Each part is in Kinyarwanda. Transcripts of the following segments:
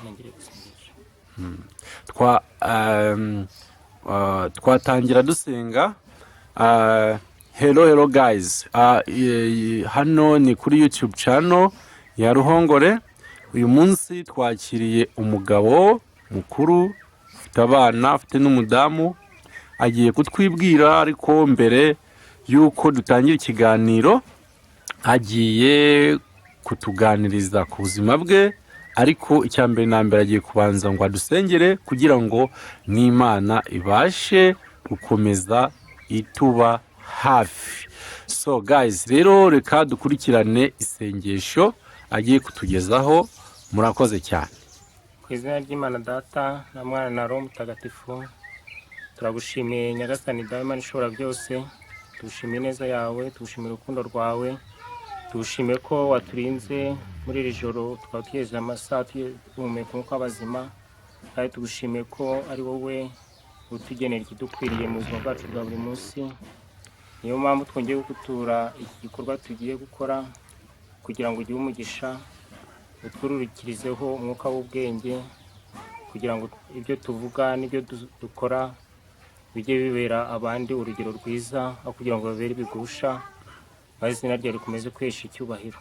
nongere gusengesha. Twatangira dusenga. Hello guys, hano ni kuri YouTube channel ya Ruhongore. Uyu munsi twakiriye umugabo mukuru ufite abana, afite n'umudamu, agiye kutwibwira, ariko mbere yuko dutangira ikiganiro agiye kutuganiriza ku buzima bwe, ariko icyambere na mbere agiye kubanza ngo adusengere kugira ngo n'Imana ibashe gukomeza ituba hafi. So guys, rero reka dukurikirane isengesho agiye kutugezaho. Murakoze cyane. Ku izina ry'Imana Data na Mwana na Roho Mutagatifu, turagushimiye Nyagasani Dawe Imana ishobora byose. Tugushimiye neza yawe, tugushimiye urukundo rwawe, tugushimiye ko waturinze muri iri joro tukaba tugeze amasaha tuhumeka umwuka w'abazima, kandi tugushimiye ko ari wowe utugenera ikidukwiriye mu buzima bwacu bwa buri munsi. Niyo mpamvu twongeye gutura iki gikorwa tugiye gukora kugira ngo ugire umugisha, utwururikirizeho umwuka w'ubwenge, kugira ngo ibyo tuvuga n'ibyo dukora bijye bibera abandi urugero rwiza, aho kugira ngo babere ibigusha, maze izina ryawe rikomeze kwesha icyubahiro.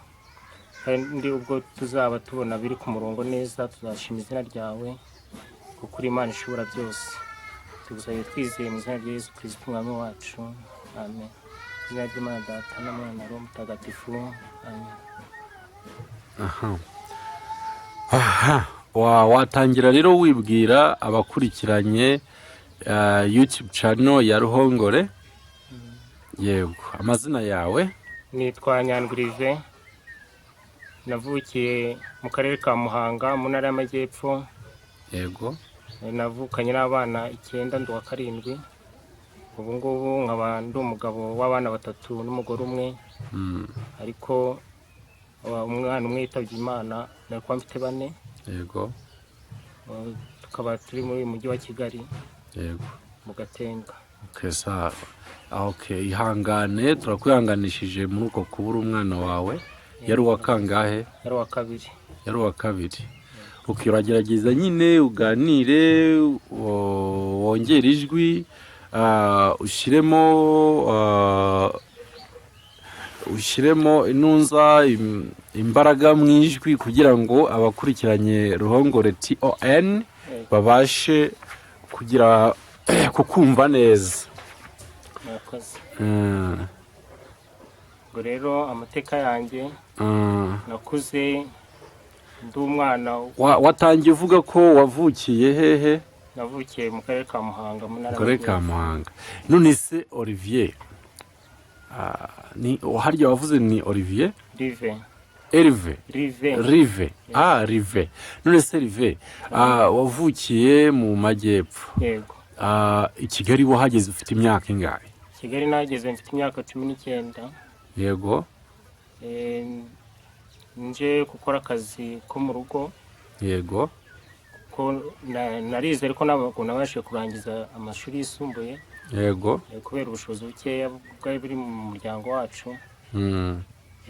Kandi ubwo tuzaba tubona biri ku murongo neza, tuzashima izina ryawe kuko uri Imana ishobora byose. Tugusabe twizeye mu izina rya Yesu Kristo umwami wacu, amen. Izina ry'Imana Data na Mwana na Roho Mutagatifu, amen. Watangira rero wibwira abakurikiranye YouTube channel ya Ruhongore. Yego, amazina yawe? Nitwa Nyandwi, navukiye mu karere ka Muhanga mu ntara y'Amajyepfo. Yego. Navukanye n'abana 9 ndi wa 7. Ubu ngubu nkaba ndi umugabo w'abana 3 n'umugore umwe. Ariko umwana umwe yitabye Imana, nariko mfite 4. Yego. Tukaba turi muri mujyi wa Kigali. Yego. Mu Gatenga. Okay, sawa. Okay, ihangane, turakwihanganishije muri uko kubura umwana wawe. Yari uwa kangahe? Yari uwa 2. Yari uwa 2. Uragerageza nyine uganire, wongera ijwi, ushyiremo inunza imbaraga mu ijwi kugira ngo abakurikiranye Ruhongore TON babashe kugira kukumva neza. Murakoze. Ngo rero amateka yanjye, nakuze ndi umwana. Watangiye uvuga ko wavukiye hehe? Navukiye mu karere ka Muhanga mu ntara. Karere ka Muhanga. None se Olivier, ni harya wavuze ni Olivier? Rive. Rive. Rive. Rive. None se Rive, wavukiye mu Majyepfo. Yego. I Kigali wahageze ufite imyaka ingahe? Kigali nageze mfite imyaka 19. Yego. Nje gukora akazi ko mu rugo. Yego. Ko narize ariko ntabwo nabashije kurangiza amashuri yisumbuye. Yego. Kubera ubushobozi bukeya bwari buri mu muryango wacu.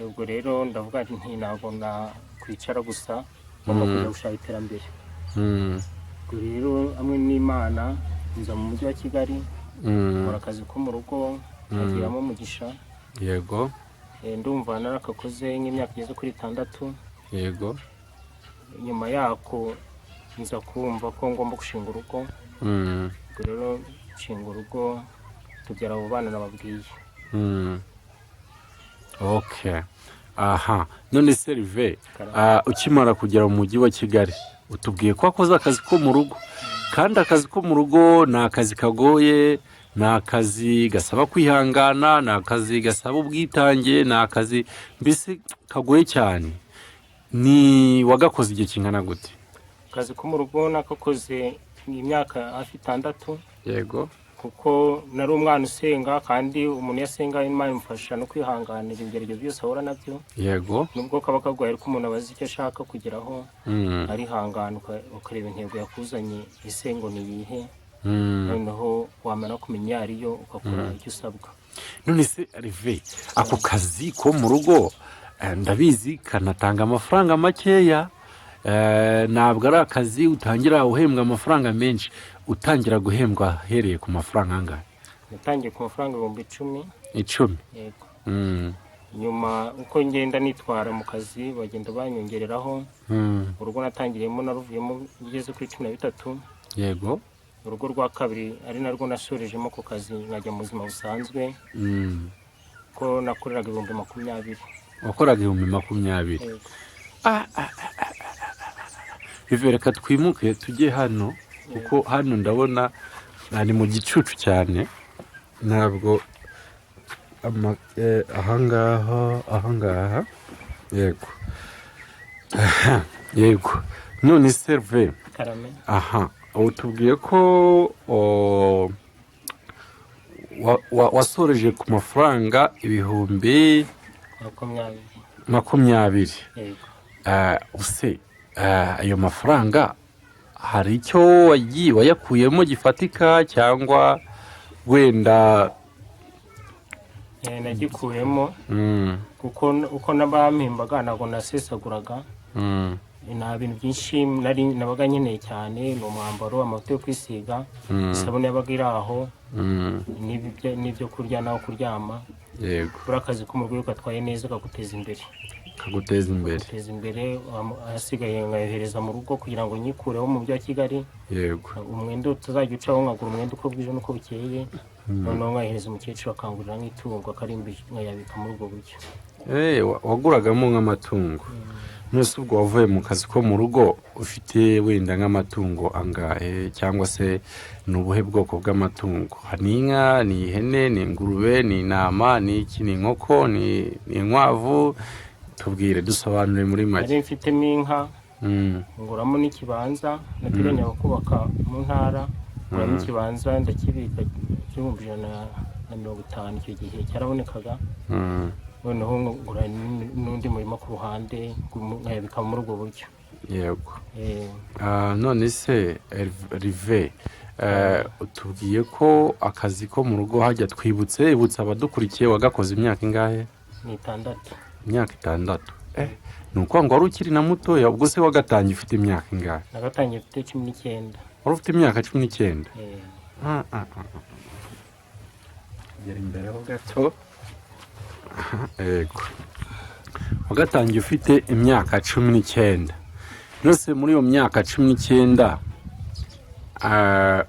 Ubwo rero ndavuga nti ntabwo nakwicara gusa, ngomba kujya gushaka iterambere. Ubwo rero hamwe n'Imana nza mu mujyi wa Kigali, nkora akazi ko mu rugo, nkagiramo umugisha. Yego. Ndumva narakakoze nk'imyaka igeze kuri 6. Yego. Nyuma yako nza kumva ko ngomba gushinga urugo. Ubwo rero nshinga urugo, tubyara abo bana nababwiye. Okay. Aha. None se Rive, ukimara kugera mu mujyi wa Kigali, utubwiye ko wakoze akazi ko mu rugo. Kandi akazi ko mu rugo ni akazi kagoye, ni akazi gasaba kwihangana, ni akazi gasaba ubwitange, ni akazi mbese kagoye cyane. Ni wagakoze igihe kingana gute? Akazi ko mu rugo nakakoze imyaka hafi 6. Yego. Kuko nari umwana usenga, kandi umuntu yasenga Imana imufasha no kwihanganira ibigeragezo byose ahura nabyo. Yego. Nubwo kaba kagoye ariko umuntu abazi icyo ashaka kugeraho, arihangana ukareba intego yakuzanye, isengo ni yihe. Noneho wamara kumenya ariyo ukakora icyo usabwa. None se Rive, ako kazi ko mu rugo ndabizi kanatanga amafaranga makeya. ntabwo ari akazi utangira uhembwa amafaranga menshi, utangira guhembwa ahereye ku mafaranga angahe? natangiye ku mafaranga 10,000. 10? Yego. Mm. Nyuma uko ngenda nitwara mu kazi bagenda banyongereraho. Urugo natangiriyemo naruvuyemo ngeze kuri 13. Yego. Urugo rwa kabiri ari narwo nasorejemo ku kazi nkajya mu buzima busanzwe. Ko nakoreraga 20,000. Wakoraga 20,000? Yego. Reka twimuke tujye hano, kuko hano ndabona ari mu gicucu cyane, ntabwo ahangaha. Yego. Yego. None serve. Karame. Utubwiye ko wasoreje ku mafaranga 20,000. Yego. Use ayo mafaranga hari icyo wayakuyemo gifatika, cyangwa wenda nagikuyemo kuko uko nabampembaga ntabwo nasesaguraga. Nta bintu byinshi nabaga nkeneye cyane, ni umwambaro, amavuta yo kwisiga, isabune yabaga iri aho, n'ibyo kurya naho kuryama. Yego. Buri akazi ko mu rwego gatwaye neza kaguteza imbere. Ahasigaye nkayohereza mu rugo kugira ngo nyikureho mu mujyi wa Kigali. Yego. Umwenda utazajya ucaho, nkagura umwenda uko bwije n'uko bukeye, noneho nkayohereza umukecuru akangurira nk'itungo akarimbi nkayabika muri ubwo buryo. Waguragamo nk'amatungo. Nose ubwo wavuye mu kazi ko mu rugo ufite wenda nk'amatungo angahe, cyangwa se ni ubuhe bwoko bw'amatungo? Ni inka, ni ihene, ni ingurube, ni intama, ni iki, ni inkoko, ni inkwavu? Tubwire, dusobanure muri make. Nari mfitemo inka, nguramo n'ikibanza nateganyaga kubaka mu ntara. Nguramo ikibanza ndakibika 150 icyo gihe cyarabonekaga. Noneho ngura n'undi murimo ku ruhande nkayabika muri ubwo buryo. Yego. None se Rive, utubwiye ko akazi ko mu rugo hajya ibutsa abadukurikiye wagakoze imyaka ingahe? Ni 6. Imyaka 6? Ni uko ngo wari ukiri na mutoya, ubwo se wagatangiye ufite imyaka ingahe? Nagatangiye mfite 19. Wari ufite imyaka 19? Gera imbere ho gato. Yego. Wagatangiye ufite imyaka 19. Nose muri iyo myaka 19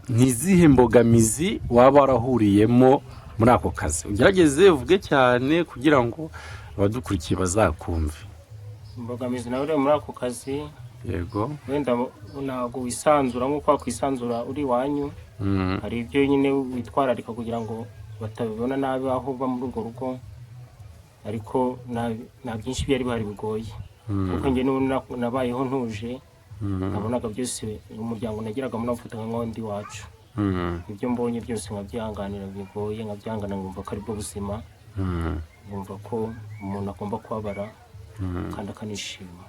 nizihe mbogamizi waba warahuriyemo muri ako kazi? Ugerageze uvuge cyane kugira ngo abadukurikiye bazakumve. Mbogamizi nawe muri ako kazi. Yego. Wenda ntabwo wisanzura nk'uko wakwisanzura uri wanyu. Hari ibyo nyine witwararika kugira ngo batabibona nabi aho uba muri urwo rugo, ariko nta byinshi byari bihari bigoye. Kuko njye nabayeho ntuje, nabonaga byose umuryango nagiraga munafata nk'undi wacu. Ibyo mbonye byose nkabyihanganira bigoye, nkabyangana ngumva ko ari bwo buzima. Ngumva ko umuntu agomba kubabara kandi akanishima.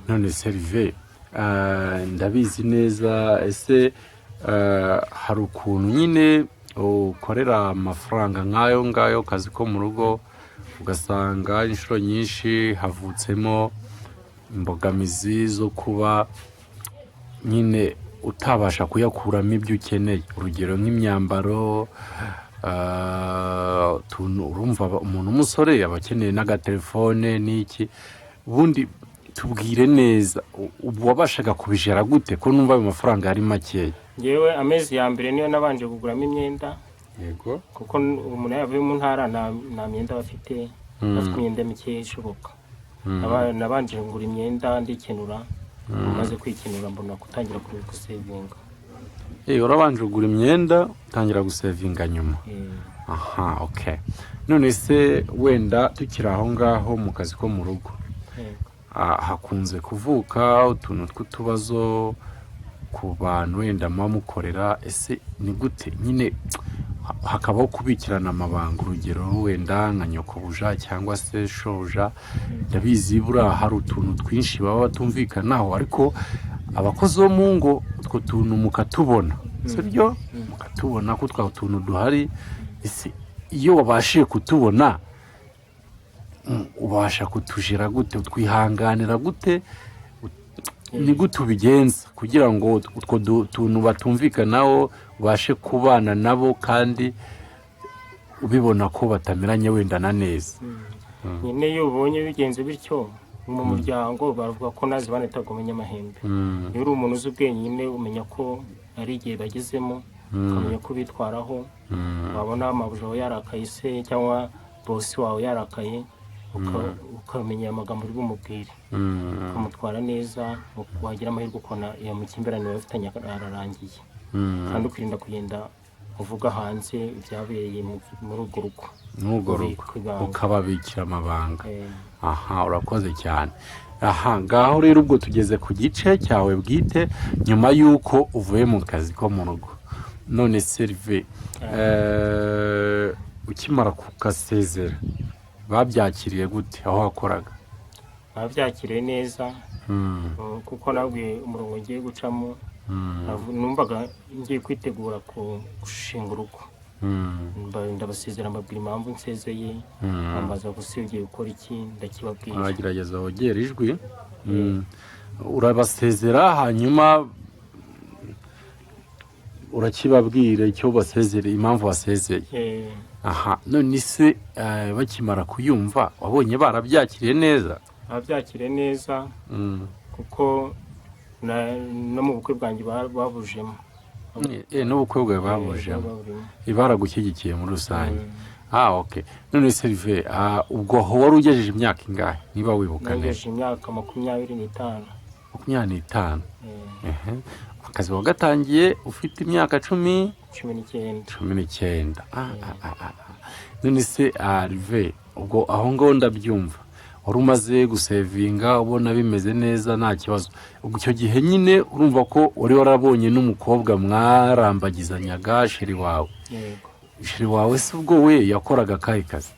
None Serve, ndabizi neza, ese hari ukuntu nyine ukorera amafaranga nk'ayo ngayo kazi ko mu rugo, ugasanga inshuro nyinshi havutsemo imbogamizi zo kuba nyine utabasha kuyakuramo ibyo ukeneye? Urugero nk'imyambaro, urumva umuntu umusore aba akeneye n'agatelefone n'iki. Ubundi tubwire neza, ubu wabashaga kubijera gute ko numva ayo mafaranga ari makeya? Yewe amezi ya mbere niyo nabanje kuguramo imyenda. Yego. Kuko umuntu yavuye mu ntara nta myenda bafite, bafite imyenda mike ishoboka. Nabanje ngura imyenda ndikenura, maze kwikenura mbona gutangira gusevinga. Urabanje kugura imyenda utangira gusevinga nyuma? Okay. None se wenda tukiri aho ngaho mu kazi ko mu rugo, hakunze kuvuka utuntu tw'utubazo ku bantu wenda mukorera. Ese ni gute nyine hakabaho kubikirana amabanga? Urugero wenda nka nyokobuja cyangwa se shoja, ndabizi buriya hari utuntu twinshi baba batumvikanaho, ariko abakozi bo mu ngo utwo tuntu mukatubona, sibyo? Mukatubona ko utwo tuntu duhari. Ese iyo wabashije kutubona ubasha kutujera gute, utwihanganira gute ni gute ubigenza kugira ngo utwo tuntu batumvikanaho ubashe kubana nabo kandi ubibona ko batameranye wenda na neza? nyine iyo ubonye bigenze bityo mu muryango bavuga ko nazi banitaga umunyamahembe. iyo uri umuntu uzi ubwenge nyine umenya ko ari igihe bagezemo, ukamenya ko bitwaraho. wabona amabuja wawe yarakaye se cyangwa bosi wawe yarakaye, ukamenya amagambo uri bumubwire, ukamutwara neza, wagira amahirwe ukona iyo makimbirane bafitanye ararangiye. kandi ukirinda kugenda uvuga hanze ibyabereye muri urwo rugo, ukababikira amabanga. aha, urakoze cyane. aha ngaho rero ubwo tugeze ku gice cyawe bwite nyuma y'uko uvuye mu kazi ko mu rugo. none Sylvain, ukimara kugasezera babyakiriye gute aho wakoraga? babyakiriye neza, kuko nabwiye umurongo ngiye gucamo, numvaga ngiye kwitegura gushinga urugo. ndabasezera mbabwira impamvu nsezeye, bambaza gusa ugiye gukora iki, ndakibabwira. aragerageza wogera ijwi. urabasezera hanyuma urakibabwira icyo basezereye, impamvu basezeye. aha, none se bakimara kuyumva wabonye barabyakiriye neza? babyakiriye neza, kuko no mu bukwe bwanjye babujemo. n'ubukwe bwawe babujemo, baragushyigikiye muri rusange. okay. none Sylvain, ubwo wari ugejeje imyaka ingahe niba wibuka neza? nagejeje imyaka 25. 25. akazi wagatangiye ufite imyaka 19. none se Sylvain, ubwo aho ngaho ndabyumva wari umaze gusevinga ubona bimeze neza nta kibazo. ubwo icyo gihe nyine urumva ko wari warabonye n'umukobwa mwarambagizanyaga, sheri wawe. sheri wawe se ubwo we yakoraga akahe kazi?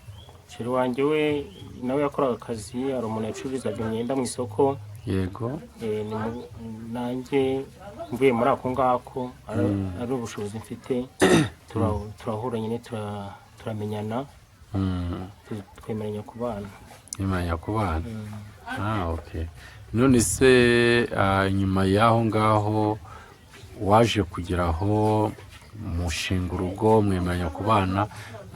sheri wanjye we nawe yakoraga akazi, hari umuntu yacururizaga imyenda mu isoko. yego. nanjye mvuye muri ako ngako, ari ubushobozi mfite, turahura nyine turamenyana, twemeranya kubana. okay. none se nyuma y'aho ngaho waje kugeraho mushinga urugo, mwemeranya kubana,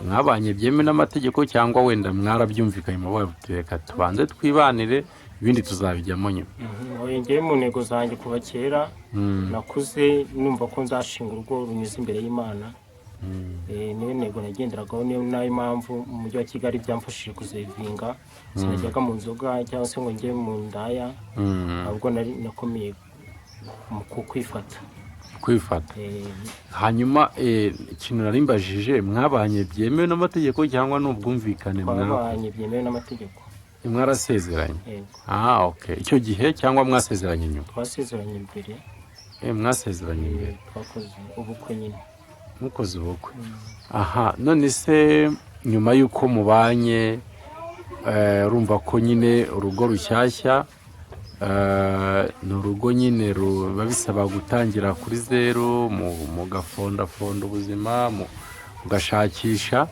mwabanye byemewe n'amategeko cyangwa wenda mwarabyumvikanye mu reka tubanze twibanire ibindi tuzabijyamo nyuma? ngewe mu ntego zanjye kuva kera nakuze numva ko nzashinga urugo runyuze imbere y'Imana. niyo ntego nagenderagaho, niyo nayo mpamvu mu mujyi wa Kigali byamfashije kuzevinga. sinajyaga mu nzoga cyangwa se ngo njye mu ndaya, ahubwo nakomeye ku kwifata. hanyuma ikintu narimbajije, mwabanye byemewe n'amategeko cyangwa n'ubwumvikane? mwabanye byemewe n'amategeko. mwarasezeranye? okay. icyo gihe cyangwa mwasezeranye nyuma? twasezeranye mbere. mwasezeranye mbere. twakoze ubukwe nyine. mukoze ubukwe. aha, none se nyuma y'uko mubanye, urumva ko nyine urugo rushyashya, ni urugo nyine ruba bisaba gutangira kuri zeru, mugafondafonda ubuzima, mugashakisha.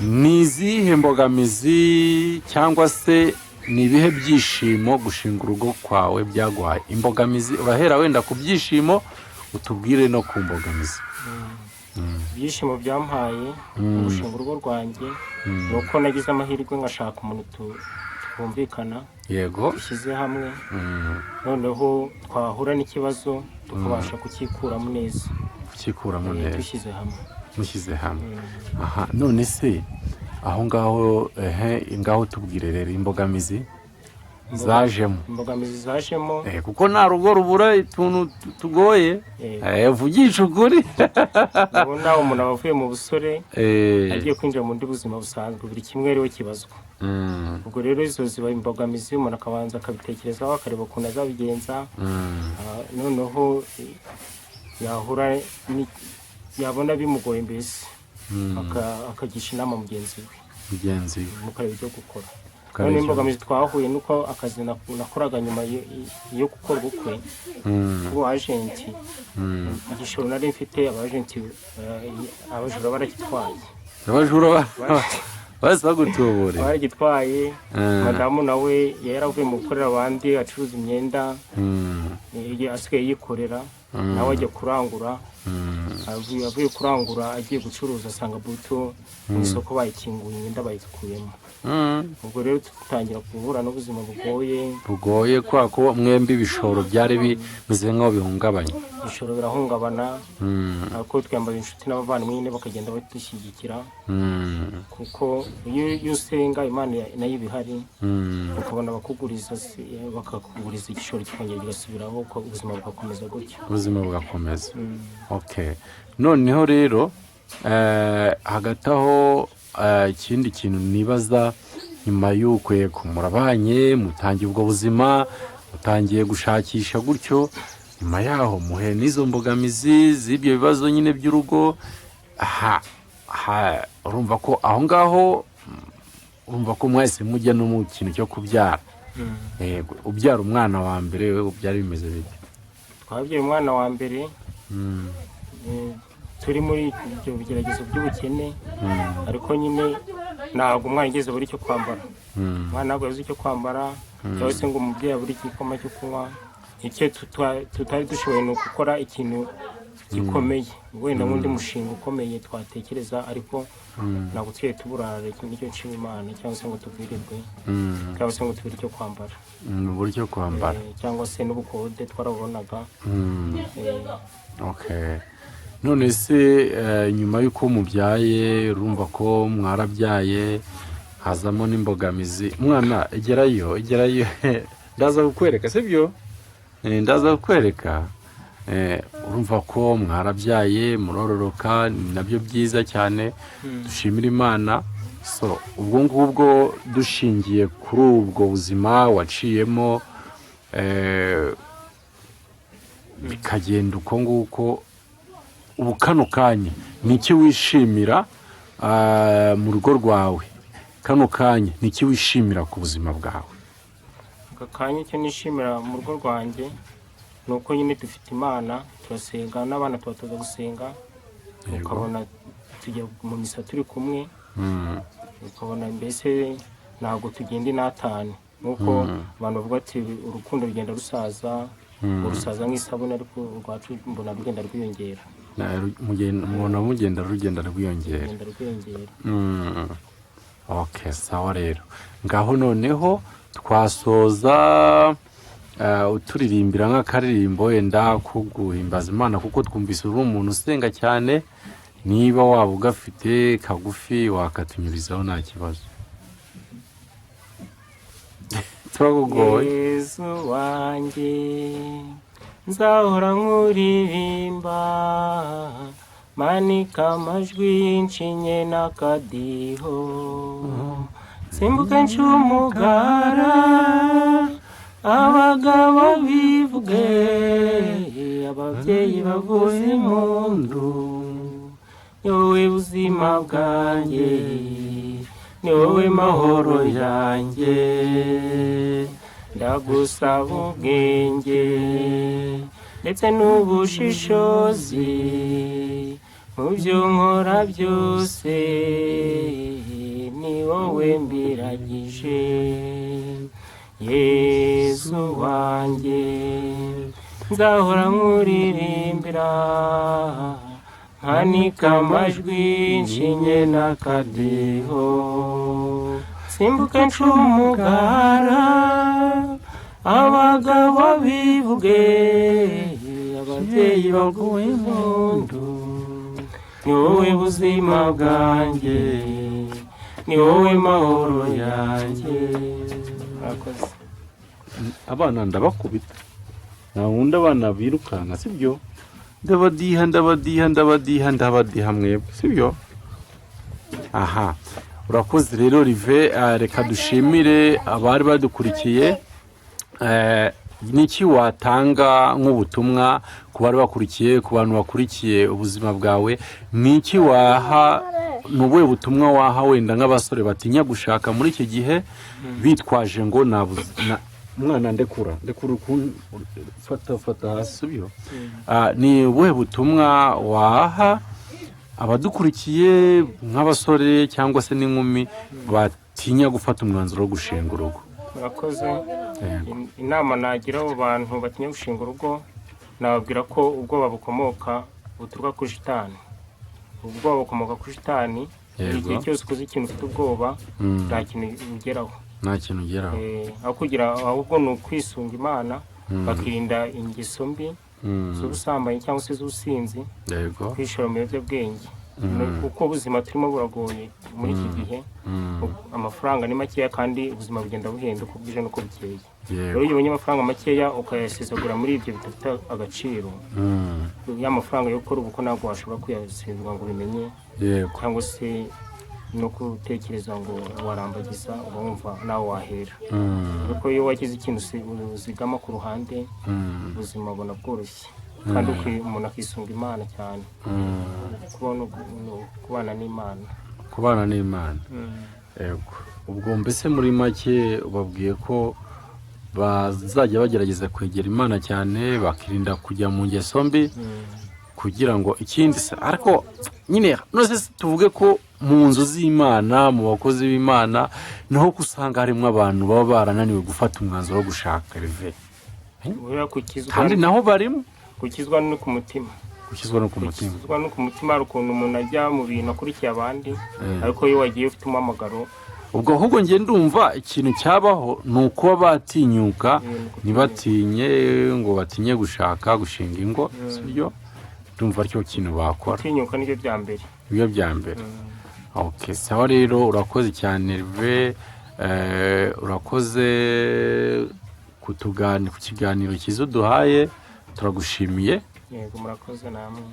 ni izihe mbogamizi cyangwa se ni ibihe byishimo gushinga urugo kwawe byaguhaye? imbogamizi urahera wenda ku byishimo, utubwire no ku mbogamizi. ibyishimo byampaye gushinga urugo rwanjye ni uko nagize amahirwe ngashaka umuntu twumvikana. yego. dushyize hamwe, noneho twahura n'ikibazo tukabasha kukikuramo neza. dushyize hamwe. aha, none se aho ngaho ngaho tubwire rero imbogamizi zajemo. kuko nta rugo rubura utuntu tugoye. vugisha ukuri. ubona umuntu aba avuye mu busore agiye kwinjira mu bundi buzima busanzwe, buri kimwe rero kibazwa. ubwo rero izo ziba imbogamizi, umuntu akabanza akabitekerezaho, akareba ukuntu azabigenza. noneho yahura yabona bimugoye mbese akagisha inama mugenzi we, mukareba ibyo gukora. none imbogamizi twahuye nuko akazi nakoraga nyuma yo gukora ubukwe bw'abajenti, igishoro nari mfite abajenti, abajura barakitwaye. basi bagutubure baragitwaye madamu nawe yaravuye mu gukorera abandi acuruza imyenda asigaye yikorera nawe ajya kurangura avuye kurangura agiye gucuruza asanga buto mu isoko bayikinguye imyenda bayikuyemo ubwo rero tutangira guhura n'ubuzima bugoye kwa ko mwembi ibishoro byari bimeze nk'aho bihungabanye ibishoro birahungabana ariko twiyambaza inshuti n'abavandimwe nyine bakagenda badushyigikira kuko iyo usenga Imana nayo ibihari ukabona bakuguriza igishoro kikongera kigasubiraho uko ubuzima bugakomeza gutyo okay noneho rero hagati aho ikindi kintu nibaza nyuma y'uko murabanye mutangiye ubwo buzima mutangiye gushakisha gutyo nyuma yaho muhe n'izo mbogamizi z'ibyo bibazo nyine by'urugo urumva ko aho ngaho urumva ko mwese mujya no mu kintu cyo kubyara yego ubyara umwana wa mbere byari bimeze bite twabyaye umwana wa mbere turi muri ibyo bigeragezo by'ubukene ariko nyine ntabwo umwana igeze buri cyo kwambara umwana ntabwo yabuze icyo kwambara cyangwa se ngo umubyeyi abure igikoma cyo kunywa icyo tutari dushoboye ni ugukora ikintu gikomeye wenda nk'undi mushinga ukomeye twatekereza ariko ntabwo twari tuburara nicyo nshima Imana cyangwa se ngo tubwirirwe cyangwa se ngo tubire icyo kwambara uburyo kwambara cyangwa se n'ubukode twarabubonaga okay none se nyuma y'uko mubyaye urumva ko mwarabyaye hazamo n'imbogamizi umwana egerayo ndaza kukwereka sibyo ndaza kukwereka urumva ko mwarabyaye murororoka nabyo byiza cyane dushimira Imana so ubwo ngubwo dushingiye kuri ubwo buzima waciyemo bikagenda uko nguko ubu kano kanya niki wishimira mu rugo rwawe kano kanya niki wishimira ku buzima bwawe aka kanya icyo nishimira mu rugo rwanjye ni uko nyine dufite Imana turasenga n'abana tuba gusenga ukabona tujya mu misa turi kumwe ukabona mbese ntabwo tugenda inatane nk'uko abantu bavuga ati urukundo rugenda rusaza urusaza nk'isabune ariko urwacu mbona rugenda rwiyongera mugenda rwiyongera okay sawa rero ngaho noneho twasoza uturirimbira nk'akaririmbo wenda kuguhimbaza Imana kuko twumvise uri umuntu usenga cyane niba waba ugafite kagufi wakatunyurizaho nta kibazo turagugoye Yesu wanjye nzahora nkuririmba manika amajwi nshinye n'akadiho simbuke ncumugara abagabo bivuge ababyeyi bavuze impundu ni wowe buzima bwanjye ni wowe mahoro yanjye ndagusaba ubwenge ndetse n'ubushishozi mu byo nkora byose ni wowe mbiragije Yesu wanjye nzahora nkuririmbira nkanika amajwi nshinye n'akadiho simbuke ncumugara abagabo bivuge ababyeyi baguwe impundu ni wowe buzima bwanjye ni wowe mahoro yanjye abana ndabakubita nta abana birukanka sibyo ndabadiha mwebwe sibyo aha urakoze rero Rive reka dushimire abari badukurikiye niki watanga nk'ubutumwa ku bari bakurikiye ku bantu bakurikiye ubuzima bwawe niki waha nubuye butumwa waha wenda nk'abasore batinya gushaka muri iki gihe bitwaje ngo umwana ndekura fata hasi sibyo ni ubuhe butumwa waha abadukurikiye nk'abasore cyangwa se n'inkumi batinya gufata umwanzuro wo gushinga urugo? murakoze. Inama nagira abo bantu batinya gushinga urugo, nababwira ko ubwoba bukomoka buturuka kuri shitani. Ubwoba bukomoka kuri shitani. Igihe cyose ukoze ikintu ufite ubwoba nta kintu ugeraho. Aho kugira ahubwo ni ukwisunga Imana, bakirinda ingeso mbi z'ubusambanyi cyangwa se z'ubusinzi, kwishora mu biyobyabwenge. Kuko ubuzima turimo buragoye muri iki gihe, amafaranga ni makeya kandi ubuzima bugenda buhenduka uko bwije n'uko bukeye. Rero iyo ubonye amafaranga makeya ukayasesagura muri ibyo bidafite agaciro, ya mafaranga yo gukora ubukwe ntabwo washobora kuyasesagura ngo ubimenye, cyangwa se no gutekereza ngo warambagiza uba wumva nawe wahera. Kuko iyo wagize ikintu uzigama ku ruhande, ubuzima ubona bworoshye kandi umuntu akisunga Imana cyane. Kubana n'Imana. Ubwo mbese muri make ubabwiye ko bazajya bagerageza kwegera Imana cyane, bakirinda kujya mu ngeso mbi, kugira ngo ikindi se ariko nyine nose tuvuge ko mu nzu z'Imana, mu bakozi b'Imana naho kusanga harimo abantu baba barananiwe gufata umwanzuro wo gushaka reve, kandi naho barimo gukizwa no ku mutima. Gukizwa no ku mutima hari ukuntu umuntu ajya mu bintu akurikiye abandi, ariko iyo wagiye ufite umamagaro. Ubwo ahubwo ngiye ndumva ikintu cyabaho ni uko batinyuka, ntibatinye ngo batinye gushinga ingo, sibyo? Ndumva aricyo kintu bakora. Tinyuka nibyo bya mbere. Ibyo bya mbere. Okay, sawa rero urakoze cyane Herve, urakoze ku kiganiro cyiza duhaye, turagushimiye. Yego murakoze namwe.